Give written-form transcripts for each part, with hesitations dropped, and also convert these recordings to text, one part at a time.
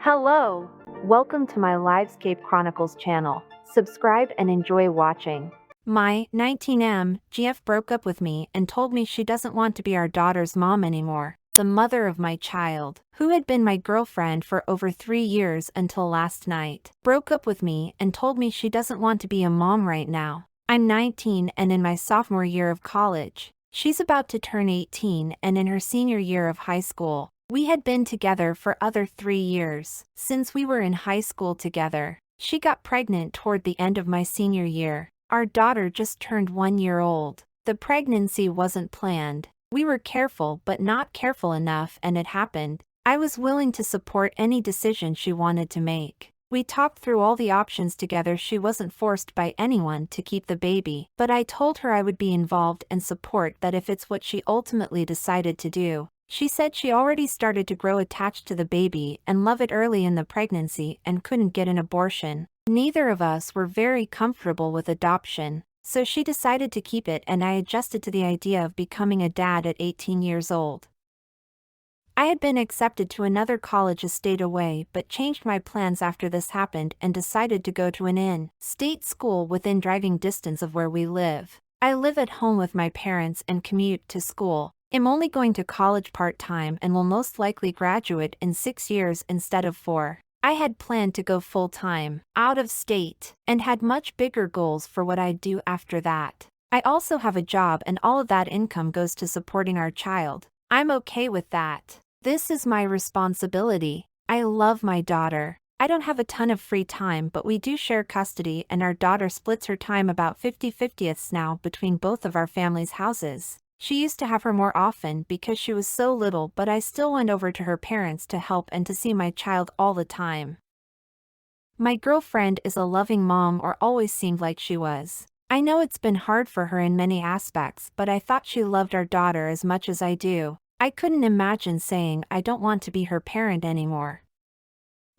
Hello! Welcome to my Livescape Chronicles channel. Subscribe and enjoy watching. My 19M GF broke up with me and told me she doesn't want to be our daughter's mom anymore. The mother of my child, who had been my girlfriend for over 3 years until last night, broke up with me and told me she doesn't want to be a mom right now. I'm 19 and in my sophomore year of college. She's about to turn 18 and in her senior year of high school. We had been together for other 3 years, since we were in high school together. She got pregnant toward the end of my senior year. Our daughter just turned 1 year old. The pregnancy wasn't planned. We were careful but not careful enough and it happened. I was willing to support any decision she wanted to make. We talked through all the options together. She wasn't forced by anyone to keep the baby, but I told her I would be involved and support that if it's what she ultimately decided to do. She said she already started to grow attached to the baby and love it early in the pregnancy and couldn't get an abortion. Neither of us were very comfortable with adoption, so she decided to keep it and I adjusted to the idea of becoming a dad at 18 years old. I had been accepted to another college a state away but changed my plans after this happened and decided to go to an in-state school within driving distance of where we live. I live at home with my parents and commute to school. I'm only going to college part-time and will most likely graduate in 6 years instead of 4. I had planned to go full-time, out of state, and had much bigger goals for what I'd do after that. I also have a job and all of that income goes to supporting our child. I'm okay with that. This is my responsibility. I love my daughter. I don't have a ton of free time but we do share custody and our daughter splits her time about 50-50ths now between both of our family's houses. She used to have her more often because she was so little but I still went over to her parents to help and to see my child all the time. My girlfriend is a loving mom or always seemed like she was. I know it's been hard for her in many aspects but I thought she loved our daughter as much as I do. I couldn't imagine saying I don't want to be her parent anymore.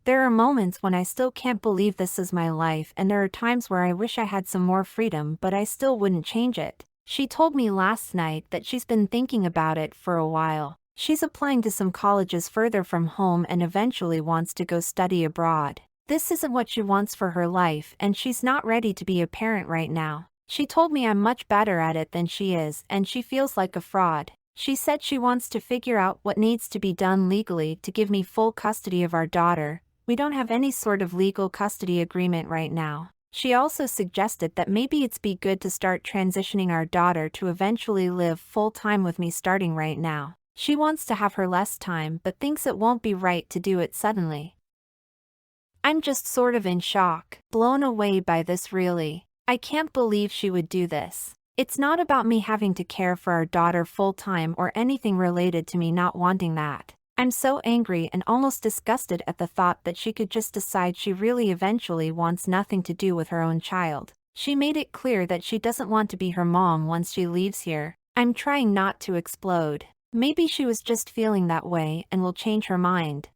There are moments when I still can't believe this is my life and there are times where I wish I had some more freedom but I still wouldn't change it. She told me last night that she's been thinking about it for a while. She's applying to some colleges further from home and eventually wants to go study abroad. This isn't what she wants for her life and she's not ready to be a parent right now. She told me I'm much better at it than she is and she feels like a fraud. She said she wants to figure out what needs to be done legally to give me full custody of our daughter. We don't have any sort of legal custody agreement right now. She also suggested that maybe it's be good to start transitioning our daughter to eventually live full-time with me starting right now. She wants to have her less time but thinks it won't be right to do it suddenly. I'm just sort of in shock, blown away by this really. I can't believe she would do this. It's not about me having to care for our daughter full-time or anything related to me not wanting that. I'm so angry and almost disgusted at the thought that she could just decide she really eventually wants nothing to do with her own child. She made it clear that she doesn't want to be her mom once she leaves here. I'm trying not to explode. Maybe she was just feeling that way and will change her mind.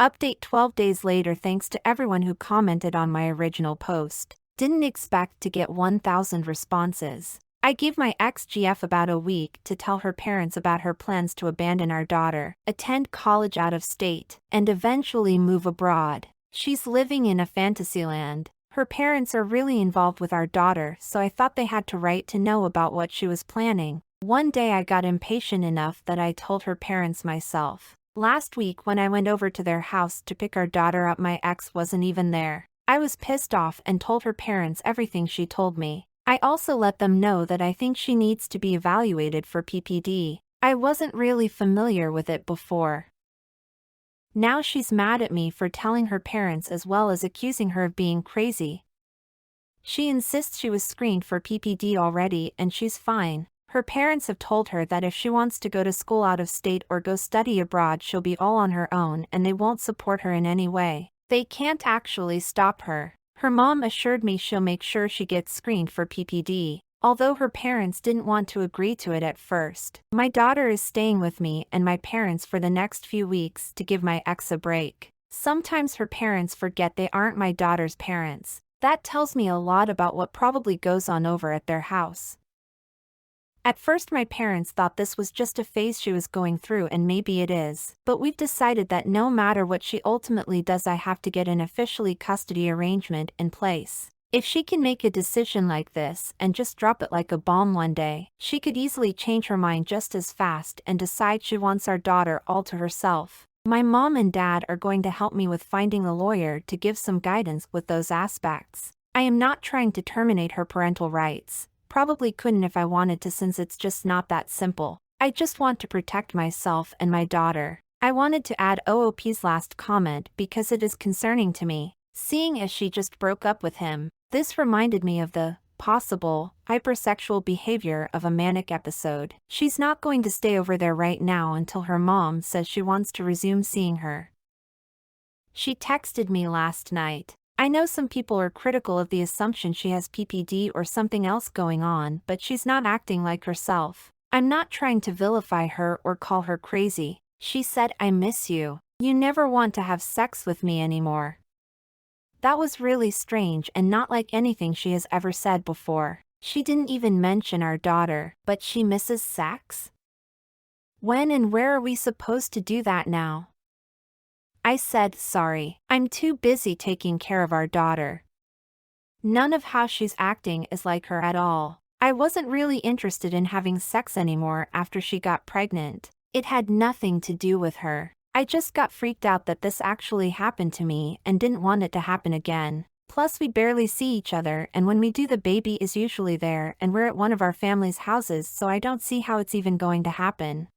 Update 12 days later. Thanks to everyone who commented on my original post. Didn't expect to get 1,000 responses. I gave my ex-GF about a week to tell her parents about her plans to abandon our daughter, attend college out of state, and eventually move abroad. She's living in a fantasyland. Her parents are really involved with our daughter so I thought they had to right to know about what she was planning. One day I got impatient enough that I told her parents myself. Last week when I went over to their house to pick our daughter up my ex wasn't even there. I was pissed off and told her parents everything she told me. I also let them know that I think she needs to be evaluated for PPD. I wasn't really familiar with it before. Now she's mad at me for telling her parents as well as accusing her of being crazy. She insists she was screened for PPD already and she's fine. Her parents have told her that if she wants to go to school out of state or go study abroad she'll be all on her own and they won't support her in any way. They can't actually stop her. Her mom assured me she'll make sure she gets screened for PPD, although her parents didn't want to agree to it at first. My daughter is staying with me and my parents for the next few weeks to give my ex a break. Sometimes her parents forget they aren't my daughter's parents. That tells me a lot about what probably goes on over at their house. At first my parents thought this was just a phase she was going through, and maybe it is. But we've decided that no matter what she ultimately does, I have to get an officially custody arrangement in place. If she can make a decision like this and just drop it like a bomb one day, she could easily change her mind just as fast and decide she wants our daughter all to herself. My mom and dad are going to help me with finding a lawyer to give some guidance with those aspects. I am not trying to terminate her parental rights. Probably couldn't if I wanted to, since it's just not that simple. I just want to protect myself and my daughter. I wanted to add OOP's last comment because it is concerning to me. Seeing as she just broke up with him, this reminded me of the possible hypersexual behavior of a manic episode. She's not going to stay over there right now until her mom says she wants to resume seeing her. She texted me last night. I know some people are critical of the assumption she has PPD or something else going on, but she's not acting like herself. I'm not trying to vilify her or call her crazy. She said, "I miss you. You never want to have sex with me anymore." That was really strange and not like anything she has ever said before. She didn't even mention our daughter, but she misses sex? When and where are we supposed to do that now? I said, "Sorry, I'm too busy taking care of our daughter." None of how she's acting is like her at all. I wasn't really interested in having sex anymore after she got pregnant. It had nothing to do with her. I just got freaked out that this actually happened to me and didn't want it to happen again. Plus we barely see each other, and when we do, the baby is usually there and we're at one of our family's houses, so I don't see how it's even going to happen.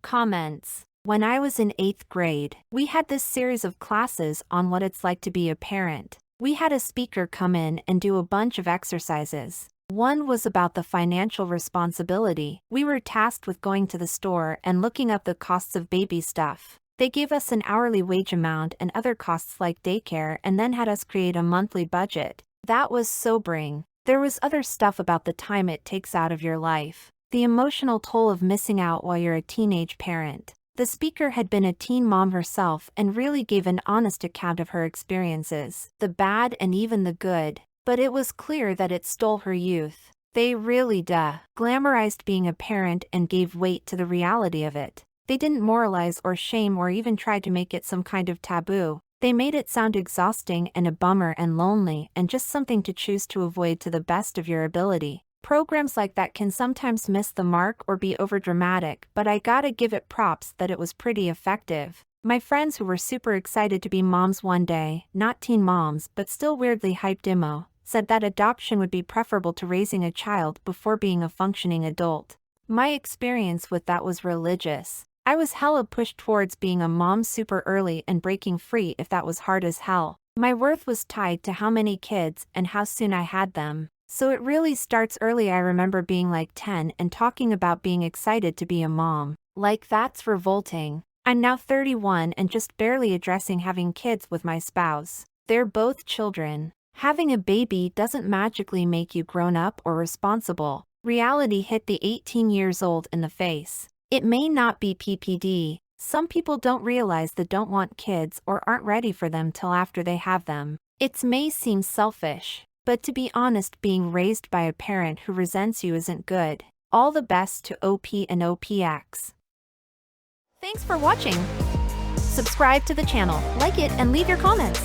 Comments. When I was in 8th grade, we had this series of classes on what it's like to be a parent. We had a speaker come in and do a bunch of exercises. One was about the financial responsibility. We were tasked with going to the store and looking up the costs of baby stuff. They gave us an hourly wage amount and other costs like daycare, and then had us create a monthly budget. That was sobering. There was other stuff about the time it takes out of your life. The emotional toll of missing out while you're a teenage parent. The speaker had been a teen mom herself and really gave an honest account of her experiences, the bad and even the good. But it was clear that it stole her youth. They really glamorized being a parent and gave weight to the reality of it. They didn't moralize or shame or even try to make it some kind of taboo. They made it sound exhausting and a bummer and lonely and just something to choose to avoid to the best of your ability. Programs like that can sometimes miss the mark or be overdramatic, but I gotta give it props that it was pretty effective. My friends who were super excited to be moms one day, not teen moms but still weirdly hyped emo, said that adoption would be preferable to raising a child before being a functioning adult. My experience with that was religious. I was hella pushed towards being a mom super early and breaking free if that was hard as hell. My worth was tied to how many kids and how soon I had them. So it really starts early. I remember being like 10 and talking about being excited to be a mom. Like, that's revolting. I'm now 31 and just barely addressing having kids with my spouse. They're both children. Having a baby doesn't magically make you grown up or responsible. Reality hit the 18 years old in the face. It may not be PPD. Some people don't realize they don't want kids or aren't ready for them till after they have them. It may seem selfish. But to be honest, being raised by a parent who resents you isn't good. All the best to OP and OPX. Thanks for watching. Subscribe to the channel, like it, and leave your comments.